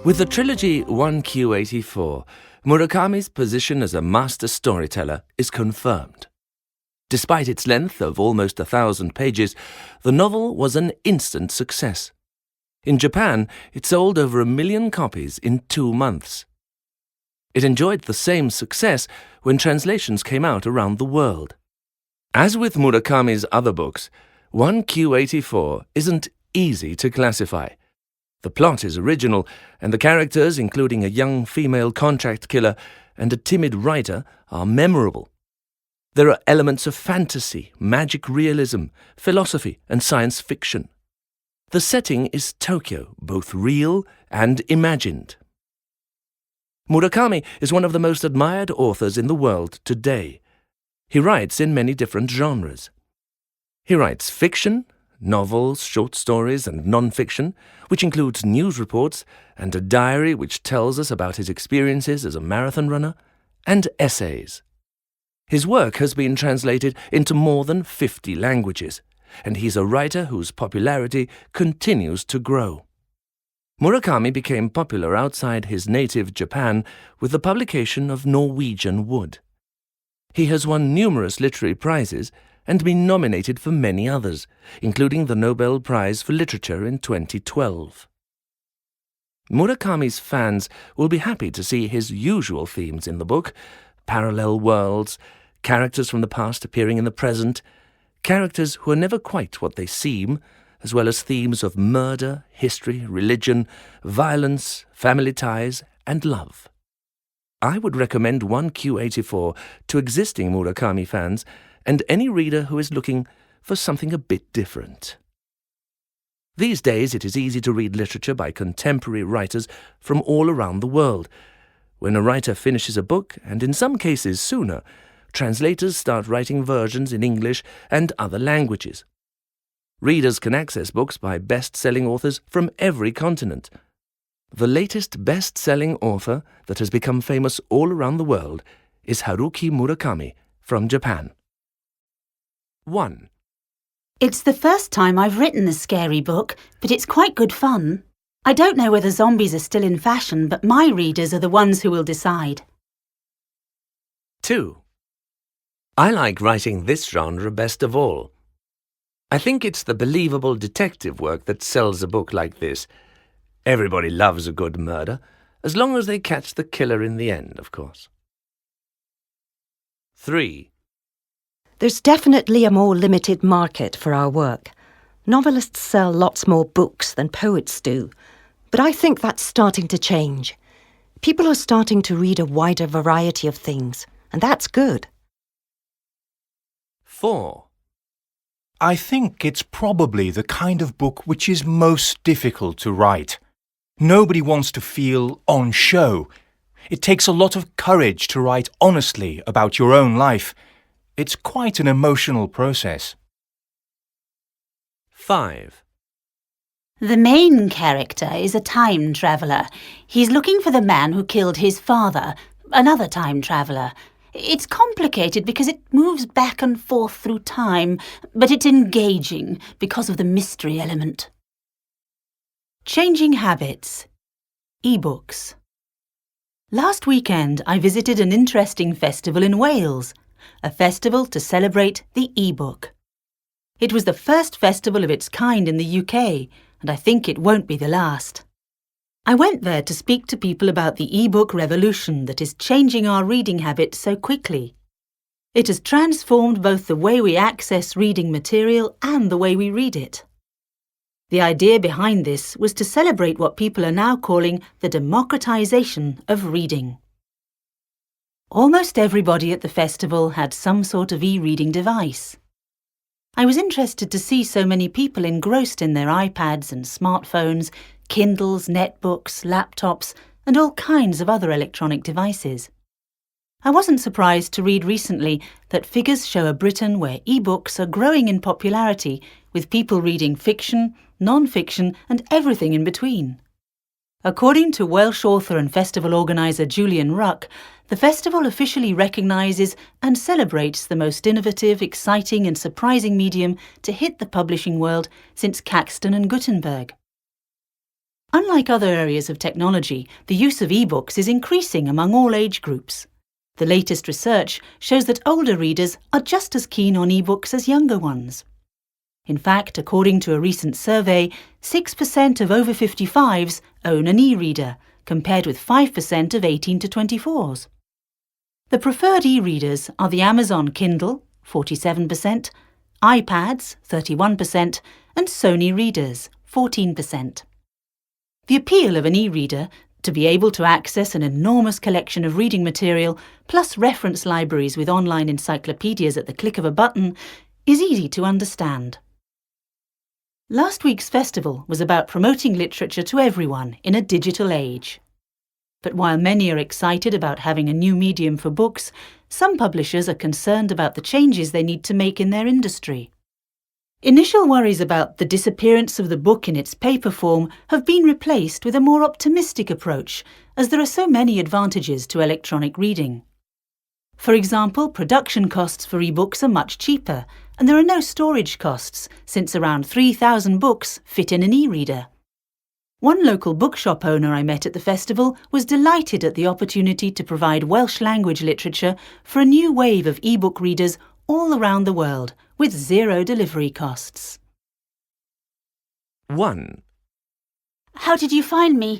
With the trilogy 1Q84, Murakami's position as a master storyteller is confirmed. Despite its length of almost 1,000 pages, the novel was an instant success. In Japan, it sold over 1 million copies in 2 months. It enjoyed the same success when translations came out around the world. As with Murakami's other books, 1Q84 isn't easy to classify. The plot is original, and the characters, including a young female contract killer and a timid writer, are memorable. There are elements of fantasy, magic realism, philosophy, and science fiction. The setting is Tokyo, both real and imagined. Murakami is one of the most admired authors in the world today. He writes in many different genres. He writes fiction, novels, short stories, and non-fiction, which includes news reports and a diary which tells us about his experiences as a marathon runner, and essays. His work has been translated into more than 50 languages, and he's a writer whose popularity continues to grow. Murakami became popular outside his native Japan with the publication of Norwegian Wood. He has won numerous literary prizes and been nominated for many others, including the Nobel Prize for Literature in 2012. Murakami's fans will be happy to see his usual themes in the book: parallel worlds, characters from the past appearing in the present, characters who are never quite what they seem, as well as themes of murder, history, religion, violence, family ties, and love. I would recommend 1Q84 to existing Murakami fans and any reader who is looking for something a bit different. These days it is easy to read literature by contemporary writers from all around the world. When a writer finishes a book, and in some cases sooner, translators start writing versions in English and other languages. Readers can access books by best-selling authors from every continent. The latest best-selling author that has become famous all around the world is Haruki Murakami from Japan. 1. It's the first time I've written a scary book, but it's quite good fun. I don't know whether zombies are still in fashion, but my readers are the ones who will decide. 2. I like writing this genre best of all. I think it's the believable detective work that sells a book like this. Everybody loves a good murder, as long as they catch the killer in the end, of course. 3. There's definitely a more limited market for our work. Novelists sell lots more books than poets do, but I think that's starting to change. People are starting to read a wider variety of things, and that's good. 4. I think it's probably the kind of book which is most difficult to write. Nobody wants to feel on show. It takes a lot of courage to write honestly about your own life. It's quite an emotional process. 5. The main character is a time traveller. He's looking for the man who killed his father, another time traveller. It's complicated because it moves back and forth through time, but it's engaging because of the mystery element. Changing habits. E-books. Last weekend I visited an interesting festival in Wales, a festival to celebrate the e-book. It was the first festival of its kind in the UK, and I think it won't be the last. I went there to speak to people about the e-book revolution that is changing our reading habits so quickly. It has transformed both the way we access reading material and the way we read it. The idea behind this was to celebrate what people are now calling the democratization of reading. Almost everybody at the festival had some sort of e-reading device. I was interested to see so many people engrossed in their iPads and smartphones, Kindles, netbooks, laptops, and all kinds of other electronic devices. I wasn't surprised to read recently that figures show a Britain where e-books are growing in popularity, with people reading fiction, non-fiction, and everything in between. According to Welsh author and festival organiser Julian Ruck, the festival officially recognises and celebrates the most innovative, exciting and surprising medium to hit the publishing world since Caxton and Gutenberg. Unlike other areas of technology, the use of e-books is increasing among all age groups. The latest research shows that older readers are just as keen on e-books as younger ones. In fact, according to a recent survey, 6% of over 55s own an e-reader, compared with 5% of 18 to 24s. The preferred e-readers are the Amazon Kindle, 47%, iPads, 31%, and Sony readers, 14%. The appeal of an e-reader, to be able to access an enormous collection of reading material, plus reference libraries with online encyclopedias at the click of a button, is easy to understand. Last week's festival was about promoting literature to everyone in a digital age. But while many are excited about having a new medium for books, some publishers are concerned about the changes they need to make in their industry. Initial worries about the disappearance of the book in its paper form have been replaced with a more optimistic approach, as there are so many advantages to electronic reading. For example, production costs for e-books are much cheaper, and there are no storage costs, since around 3,000 books fit in an e-reader. One local bookshop owner I met at the festival was delighted at the opportunity to provide Welsh language literature for a new wave of e-book readers all around the world, with zero delivery costs. 1. How did you find me?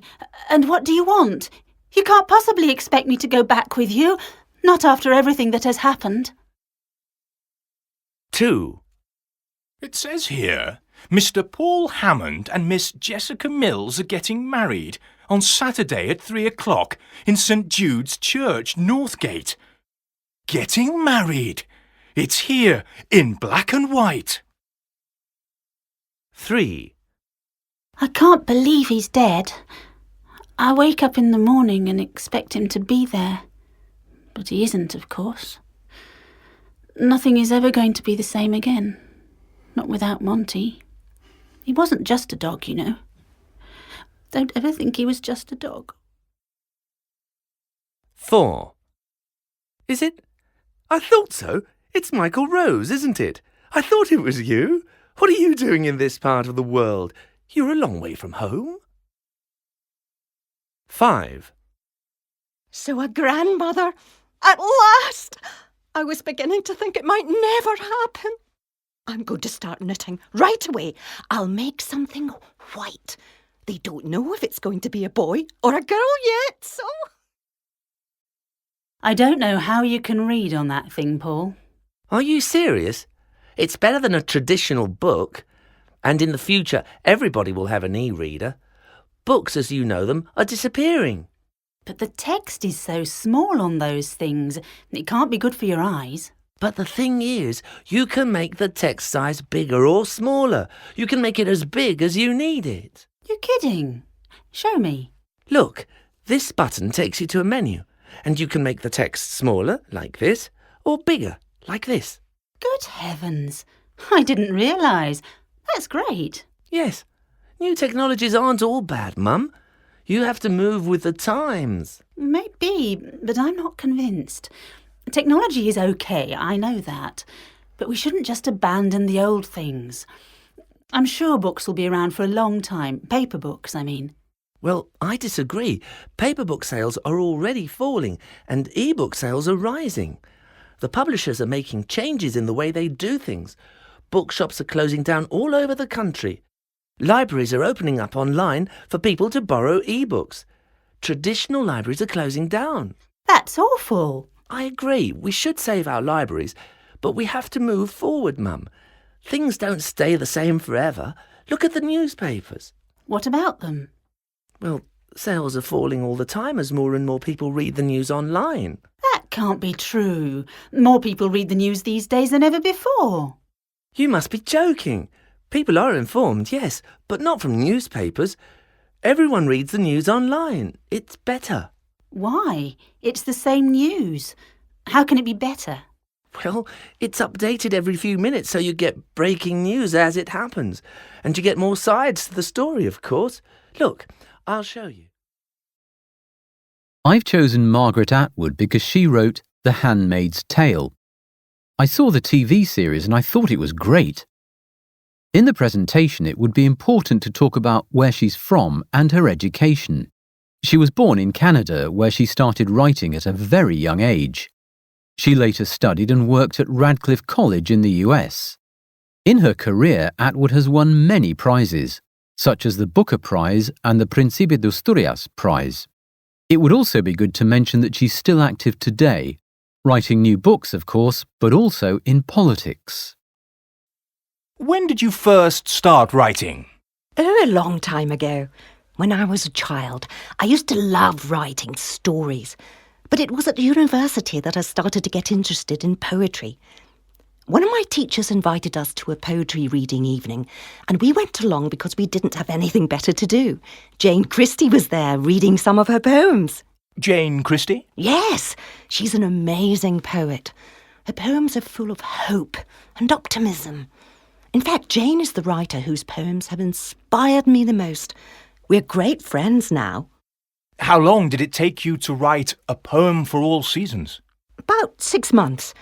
And what do you want? You can't possibly expect me to go back with you, not after everything that has happened. 2. It says here, Mr. Paul Hammond and Miss Jessica Mills are getting married on Saturday at 3 o'clock in St. Jude's Church, Northgate. Getting married! It's here, in black and white. 3. I can't believe he's dead. I wake up in the morning and expect him to be there. But he isn't, of course. Nothing is ever going to be the same again. Not without Monty. He wasn't just a dog, you know. Don't ever think he was just a dog. 4. Is it? I thought so. It's Michael Rose, isn't it? I thought it was you. What are you doing in this part of the world? You're a long way from home. 5. So a grandmother! At last! I was beginning to think it might never happen. I'm going to start knitting right away. I'll make something white. They don't know if it's going to be a boy or a girl yet, so... I don't know how you can read on that thing, Paul. Are you serious? It's better than a traditional book. And in the future, everybody will have an e-reader. Books, as you know them, are disappearing. But the text is so small on those things, it can't be good for your eyes. But the thing is, you can make the text size bigger or smaller. You can make it as big as you need it. You're kidding. Show me. Look, this button takes you to a menu, and you can make the text smaller, like this, or bigger, like this. Good heavens. I didn't realise. That's great. Yes, new technologies aren't all bad, Mum. You have to move with the times. Maybe, but I'm not convinced. Technology is okay, I know that. But we shouldn't just abandon the old things. I'm sure books will be around for a long time. Paper books, I mean. Well, I disagree. Paper book sales are already falling, and e-book sales are rising. The publishers are making changes in the way they do things. Bookshops are closing down all over the country. Libraries are opening up online for people to borrow e-books. Traditional libraries are closing down. That's awful. I agree, we should save our libraries, but we have to move forward, Mum. Things don't stay the same forever. Look at the newspapers. What about them? Well, sales are falling all the time as more and more people read the news online. That can't be true. More people read the news these days than ever before. You must be joking. People are informed, yes, but not from newspapers. Everyone reads the news online. It's better. Why? It's the same news. How can it be better? Well, it's updated every few minutes, so you get breaking news as it happens. And you get more sides to the story, of course. Look, I'll show you. I've chosen Margaret Atwood because she wrote The Handmaid's Tale. I saw the TV series and I thought it was great. In the presentation, it would be important to talk about where she's from and her education. She was born in Canada, where she started writing at a very young age. She later studied and worked at Radcliffe College in the US. In her career, Atwood has won many prizes, such as the Booker Prize and the Príncipe de Asturias Prize. It would also be good to mention that she's still active today, writing new books, of course, but also in politics. When did you first start writing? Oh, a long time ago. When I was a child, I used to love writing stories. But it was at university that I started to get interested in poetry. One of my teachers invited us to a poetry reading evening, and we went along because we didn't have anything better to do. Jane Christie was there reading some of her poems. Jane Christie? Yes, she's an amazing poet. Her poems are full of hope and optimism. In fact, Jane is the writer whose poems have inspired me the most. We're great friends now. How long did it take you to write A Poem for All Seasons? About 6 months.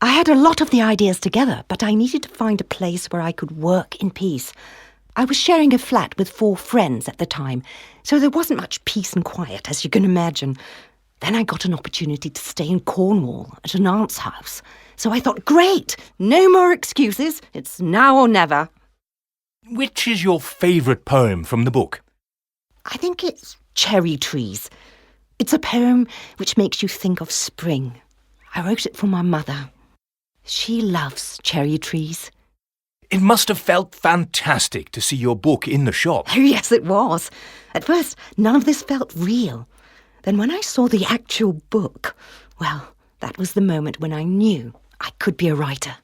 I had a lot of the ideas together, but I needed to find a place where I could work in peace. I was sharing a flat with 4 friends at the time, so there wasn't much peace and quiet, as you can imagine. Then I got an opportunity to stay in Cornwall at an aunt's house. So I thought, great, no more excuses, it's now or never. Which is your favourite poem from the book? I think it's Cherry Trees. It's a poem which makes you think of spring. I wrote it for my mother. She loves cherry trees. It must have felt fantastic to see your book in the shop. Oh, yes, it was. At first, none of this felt real. Then when I saw the actual book, well, that was the moment when I knew I could be a writer.